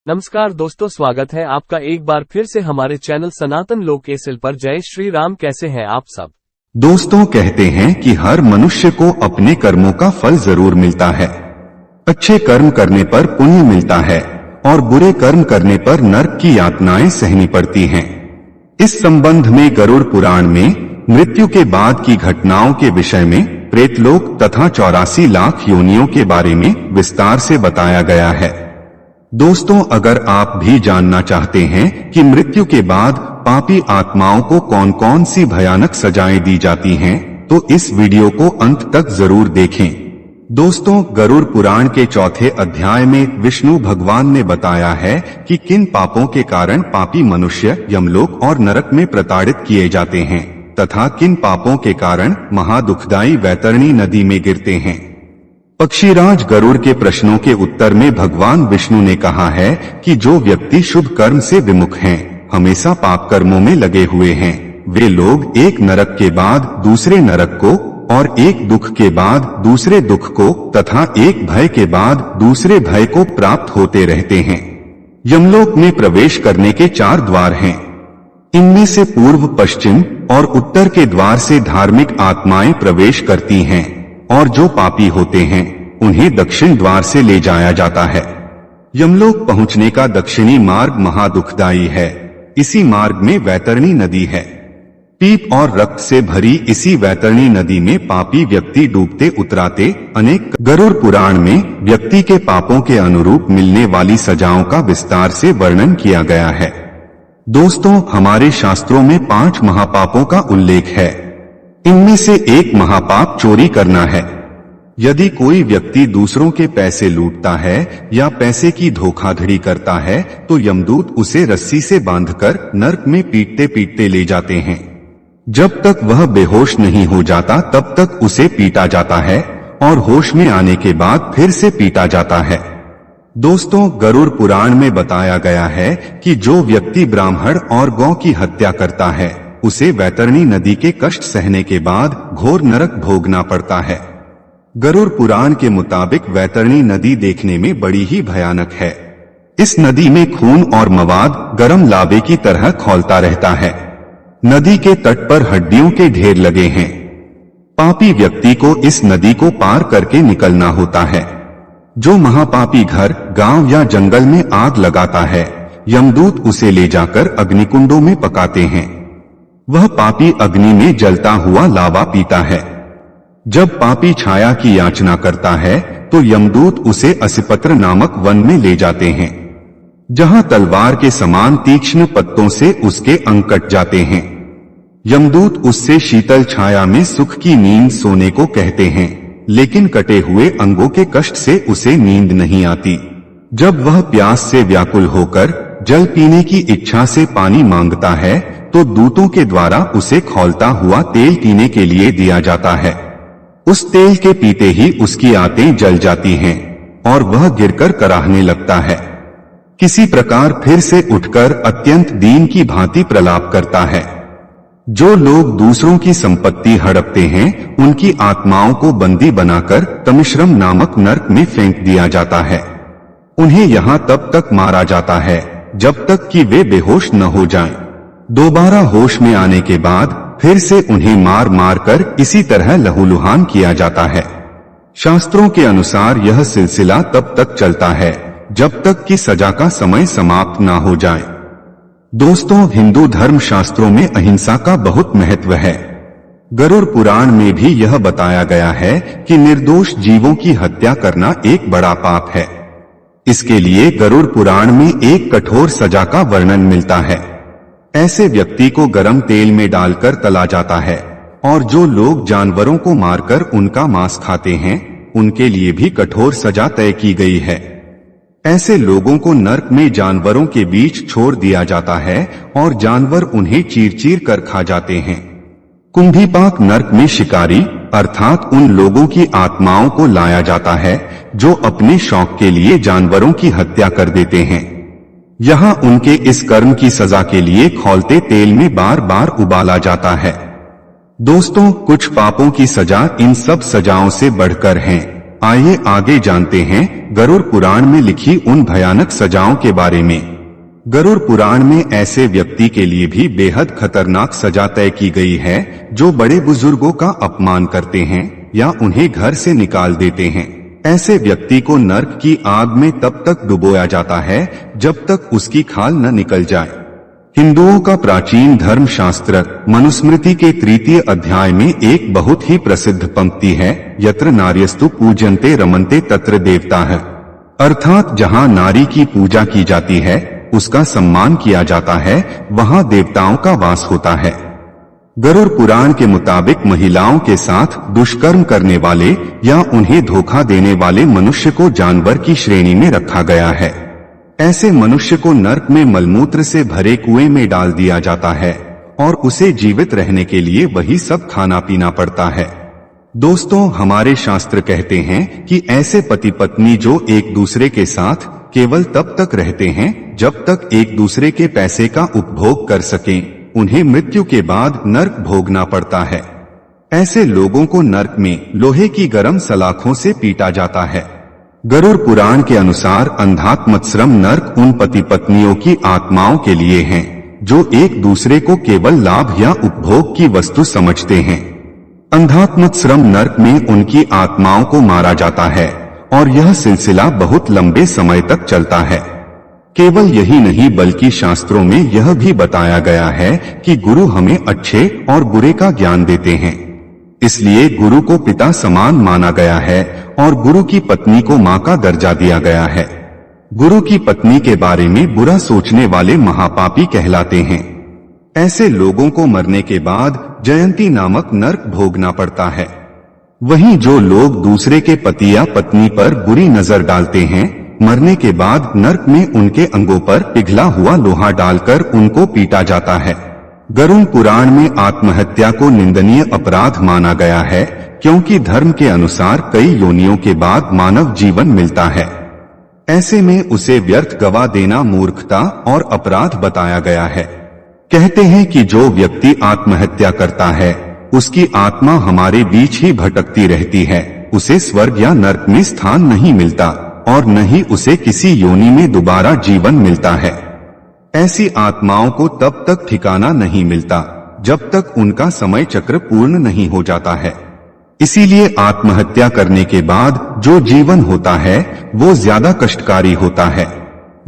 नमस्कार दोस्तों, स्वागत है आपका एक बार फिर से हमारे चैनल सनातन लोक एसएल पर। जय श्री राम। कैसे हैं आप सब दोस्तों? कहते हैं कि हर मनुष्य को अपने कर्मों का फल जरूर मिलता है। अच्छे कर्म करने पर पुण्य मिलता है और बुरे कर्म करने पर नरक की यातनाएं सहनी पड़ती हैं। इस संबंध में गरुड़ पुराण में मृत्यु के बाद की घटनाओं के विषय में प्रेतलोक तथा 84 लाख योनियों के बारे में विस्तार से बताया गया है। दोस्तों, अगर आप भी जानना चाहते हैं कि मृत्यु के बाद पापी आत्माओं को कौन कौन सी भयानक सजाएं दी जाती हैं, तो इस वीडियो को अंत तक जरूर देखें। दोस्तों, गरुड़ पुराण के 4थे अध्याय में विष्णु भगवान ने बताया है कि किन पापों के कारण पापी मनुष्य यमलोक और नरक में प्रताड़ित किए जाते हैं तथा किन पापों के कारण महादुखदायी वैतरणी नदी में गिरते हैं। पक्षीराज गरुड़ के प्रश्नों के उत्तर में भगवान विष्णु ने कहा है कि जो व्यक्ति शुभ कर्म से विमुख हैं, हमेशा पाप कर्मों में लगे हुए हैं, वे लोग एक नरक के बाद दूसरे नरक को और एक दुख के बाद दूसरे दुख को तथा एक भय के बाद दूसरे भय को प्राप्त होते रहते हैं। यमलोक में प्रवेश करने के 4 द्वार हैं। इनमें से पूर्व, पश्चिम और उत्तर के द्वार से धार्मिक आत्माएं प्रवेश करती हैं और जो पापी होते हैं उन्हें दक्षिण द्वार से ले जाया जाता है। यमलोक पहुंचने का दक्षिणी मार्ग महादुखदायी है। इसी मार्ग में वैतरणी नदी है। पीप और रक्त से भरी इसी वैतरणी नदी में पापी व्यक्ति डूबते उतराते अनेक। गरुड़ पुराण में व्यक्ति के पापों के अनुरूप मिलने वाली सजाओं का विस्तार से वर्णन किया गया है। दोस्तों, हमारे शास्त्रों में 5 महापापों का उल्लेख है। इनमें से एक महापाप चोरी करना है। यदि कोई व्यक्ति दूसरों के पैसे लूटता है या पैसे की धोखाधड़ी करता है तो यमदूत उसे रस्सी से बांधकर नरक में पीटते पीटते ले जाते हैं। जब तक वह बेहोश नहीं हो जाता तब तक उसे पीटा जाता है और होश में आने के बाद फिर से पीटा जाता है। दोस्तों, गरुड़ पुराण में बताया गया है कि जो व्यक्ति ब्राह्मण और गौ की हत्या करता है उसे वैतरणी नदी के कष्ट सहने के बाद घोर नरक भोगना पड़ता है। गरुड़ पुराण के मुताबिक वैतरणी नदी देखने में बड़ी ही भयानक है। इस नदी में खून और मवाद गरम लावे की तरह खौलता रहता है। नदी के तट पर हड्डियों के ढेर लगे हैं। पापी व्यक्ति को इस नदी को पार करके निकलना होता है। जो महापापी घर, गांव या जंगल में आग लगाता है, यमदूत उसे ले जाकर अग्निकुंडों में पकाते हैं। वह पापी अग्नि में जलता हुआ लावा पीता है। जब पापी छाया की याचना करता है तो यमदूत उसे असिपत्र नामक वन में ले जाते हैं, जहां तलवार के समान तीक्ष्ण पत्तों से उसके अंग कट जाते हैं। यमदूत उससे शीतल छाया में सुख की नींद सोने को कहते हैं, लेकिन कटे हुए अंगों के कष्ट से उसे नींद नहीं आती। जब वह प्यास से व्याकुल होकर जल पीने की इच्छा से पानी मांगता है तो दूतों के द्वारा उसे खौलता हुआ तेल पीने के लिए दिया जाता है। उस तेल के पीते ही उसकी आंतें जल जाती हैं और वह गिरकर कराहने लगता है। किसी प्रकार फिर से उठकर अत्यंत दीन की भांति प्रलाप करता है। जो लोग दूसरों की संपत्ति हड़पते हैं उनकी आत्माओं को बंदी बनाकर तमिश्रम नामक नरक में फेंक दिया जाता है। उन्हें यहाँ तब तक मारा जाता है जब तक कि वे बेहोश न हो जाएं। दोबारा होश में आने के बाद फिर से उन्हें मार मार कर इसी तरह लहूलुहान किया जाता है। शास्त्रों के अनुसार यह सिलसिला तब तक चलता है जब तक कि सजा का समय समाप्त ना हो जाए। दोस्तों, हिंदू धर्म शास्त्रों में अहिंसा का बहुत महत्व है। गरुड़ पुराण में भी यह बताया गया है कि निर्दोष जीवों की हत्या करना एक बड़ा पाप है। इसके लिए गरुड़ पुराण में एक कठोर सजा का वर्णन मिलता है। ऐसे व्यक्ति को गरम तेल में डालकर तला जाता है और जो लोग जानवरों को मारकर उनका मांस खाते हैं उनके लिए भी कठोर सजा तय की गई है। ऐसे लोगों को नरक में जानवरों के बीच छोड़ दिया जाता है और जानवर उन्हें चीर चीर कर खा जाते हैं। कुंभीपाक नरक में शिकारी अर्थात उन लोगों की आत्माओं को लाया जाता है जो अपने शौक के लिए जानवरों की हत्या कर देते हैं। यहाँ उनके इस कर्म की सजा के लिए खौलते तेल में बार बार उबाला जाता है। दोस्तों, कुछ पापों की सजा इन सब सजाओं से बढ़कर हैं। आइए आगे जानते हैं गरुड़ पुराण में लिखी उन भयानक सजाओं के बारे में। गरुड़ पुराण में ऐसे व्यक्ति के लिए भी बेहद खतरनाक सजा तय की गई है जो बड़े बुजुर्गों का अपमान करते हैं या उन्हें घर से निकाल देते हैं। ऐसे व्यक्ति को नर्क की आग में तब तक डुबोया जाता है जब तक उसकी खाल न निकल जाए। हिंदुओं का प्राचीन धर्म शास्त्र मनुस्मृति के 3 अध्याय में एक बहुत ही प्रसिद्ध पंक्ति है, यत्र नार्यस्तु पूजन्ते रमन्ते तत्र देवता है, अर्थात जहाँ नारी की पूजा की जाती है, उसका सम्मान किया जाता है, वहाँ देवताओं का वास होता है। गरुड़ पुराण के मुताबिक महिलाओं के साथ दुष्कर्म करने वाले या उन्हें धोखा देने वाले मनुष्य को जानवर की श्रेणी में रखा गया है। ऐसे मनुष्य को नर्क में मलमूत्र से भरे कुएं में डाल दिया जाता है और उसे जीवित रहने के लिए वही सब खाना पीना पड़ता है। दोस्तों, हमारे शास्त्र कहते हैं कि ऐसे पति पत्नी जो एक दूसरे के साथ केवल तब तक रहते हैं जब तक एक दूसरे के पैसे का उपभोग कर सकें, उन्हें मृत्यु के बाद नर्क भोगना पड़ता है। ऐसे लोगों को नर्क में लोहे की गर्म सलाखों से पीटा जाता है। गरुड़ पुराण के अनुसार अंधात्मश्रम नर्क उन पति पत्नियों की आत्माओं के लिए हैं जो एक दूसरे को केवल लाभ या उपभोग की वस्तु समझते हैं। अंधात्मश्रम नर्क में उनकी आत्माओं को मारा जाता है और यह सिलसिला बहुत लंबे समय तक चलता है। केवल यही नहीं बल्कि शास्त्रों में यह भी बताया गया है कि गुरु हमें अच्छे और बुरे का ज्ञान देते हैं, इसलिए गुरु को पिता समान माना गया है और गुरु की पत्नी को मां का दर्जा दिया गया है। गुरु की पत्नी के बारे में बुरा सोचने वाले महापापी कहलाते हैं। ऐसे लोगों को मरने के बाद जयंती नामक नर्क भोगना पड़ता है। वहीं जो लोग दूसरे के पति या पत्नी पर बुरी नजर डालते हैं, मरने के बाद नर्क में उनके अंगों पर पिघला हुआ लोहा डालकर उनको पीटा जाता है। गरुड़ पुराण में आत्महत्या को निंदनीय अपराध माना गया है क्योंकि धर्म के अनुसार कई योनियों के बाद मानव जीवन मिलता है। ऐसे में उसे व्यर्थ गवा देना मूर्खता और अपराध बताया गया है। कहते हैं कि जो व्यक्ति आत्महत्या करता है उसकी आत्मा हमारे बीच ही भटकती रहती है, उसे स्वर्ग या नर्क में स्थान नहीं मिलता और न ही उसे किसी योनि में दोबारा जीवन मिलता है। ऐसी आत्माओं को तब तक ठिकाना नहीं मिलता जब तक उनका समय चक्र पूर्ण नहीं हो जाता है। इसीलिए आत्महत्या करने के बाद जो जीवन होता है वो ज्यादा कष्टकारी होता है।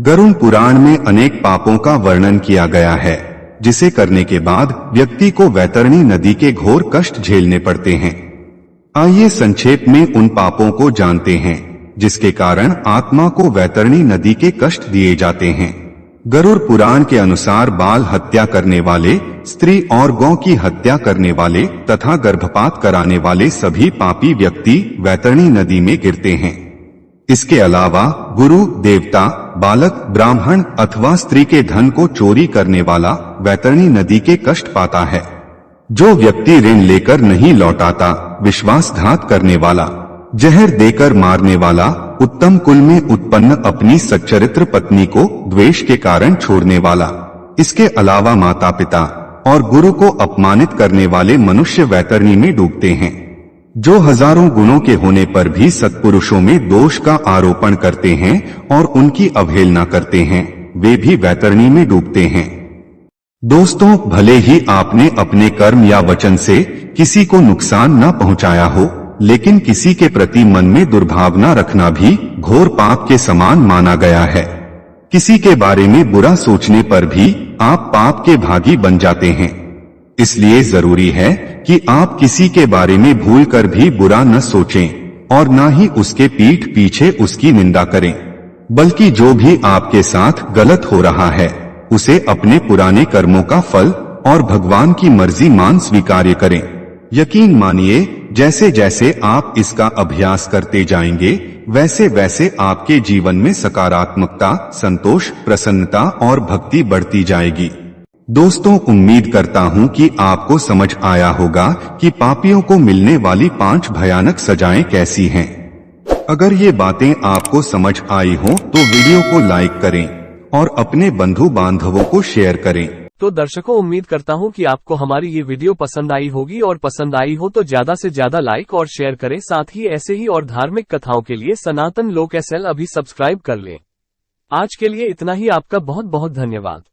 गरुड़ पुराण में अनेक पापों का वर्णन किया गया है जिसे करने के बाद व्यक्ति को वैतरणी नदी के घोर कष्ट झेलने पड़ते हैं। आइए संक्षेप में उन पापों को जानते हैं जिसके कारण आत्मा को वैतरणी नदी के कष्ट दिए जाते हैं। गरुड़ पुराण के अनुसार बाल हत्या करने वाले, स्त्री और गौ की हत्या करने वाले तथा गर्भपात कराने वाले सभी पापी व्यक्ति वैतरणी नदी में गिरते हैं। इसके अलावा गुरु, देवता, बालक, ब्राह्मण अथवा स्त्री के धन को चोरी करने वाला वैतरणी नदी के कष्ट पाता है। जो व्यक्ति ऋण लेकर नहीं लौटाता, विश्वासघात करने वाला, जहर देकर मारने वाला, उत्तम कुल में उत्पन्न अपनी सच्चरित्र पत्नी को द्वेष के कारण छोड़ने वाला, इसके अलावा माता पिता और गुरु को अपमानित करने वाले मनुष्य वैतरणी में डूबते हैं। जो हजारों गुणों के होने पर भी सत्पुरुषों में दोष का आरोपण करते हैं और उनकी अवहेलना करते हैं, वे भी वैतरणी में डूबते हैं। दोस्तों, भले ही आपने अपने कर्म या वचन से किसी को नुकसान न पहुंचाया हो, लेकिन किसी के प्रति मन में दुर्भावना रखना भी घोर पाप के समान माना गया है। किसी के बारे में बुरा सोचने पर भी आप पाप के भागी बन जाते हैं। इसलिए जरूरी है कि आप किसी के बारे में भूल कर भी बुरा न सोचें और न ही उसके पीठ पीछे उसकी निंदा करें, बल्कि जो भी आपके साथ गलत हो रहा है उसे अपने पुराने कर्मों का फल और भगवान की मर्जी मान स्वीकार्य करें। यकीन मानिए, जैसे जैसे आप इसका अभ्यास करते जाएंगे वैसे वैसे आपके जीवन में सकारात्मकता, संतोष, प्रसन्नता और भक्ति बढ़ती जाएगी। दोस्तों, उम्मीद करता हूँ कि आपको समझ आया होगा कि पापियों को मिलने वाली 5 भयानक सजाएं कैसी हैं। अगर ये बातें आपको समझ आई हो तो वीडियो को लाइक करें और अपने बंधु बांधवों को शेयर करें। तो दर्शकों, उम्मीद करता हूं कि आपको हमारी ये वीडियो पसंद आई होगी, और पसंद आई हो तो ज्यादा से ज्यादा लाइक और शेयर करें। साथ ही ऐसे ही और धार्मिक कथाओं के लिए सनातन लोक SL अभी सब्सक्राइब कर लें। आज के लिए इतना ही। आपका बहुत बहुत धन्यवाद।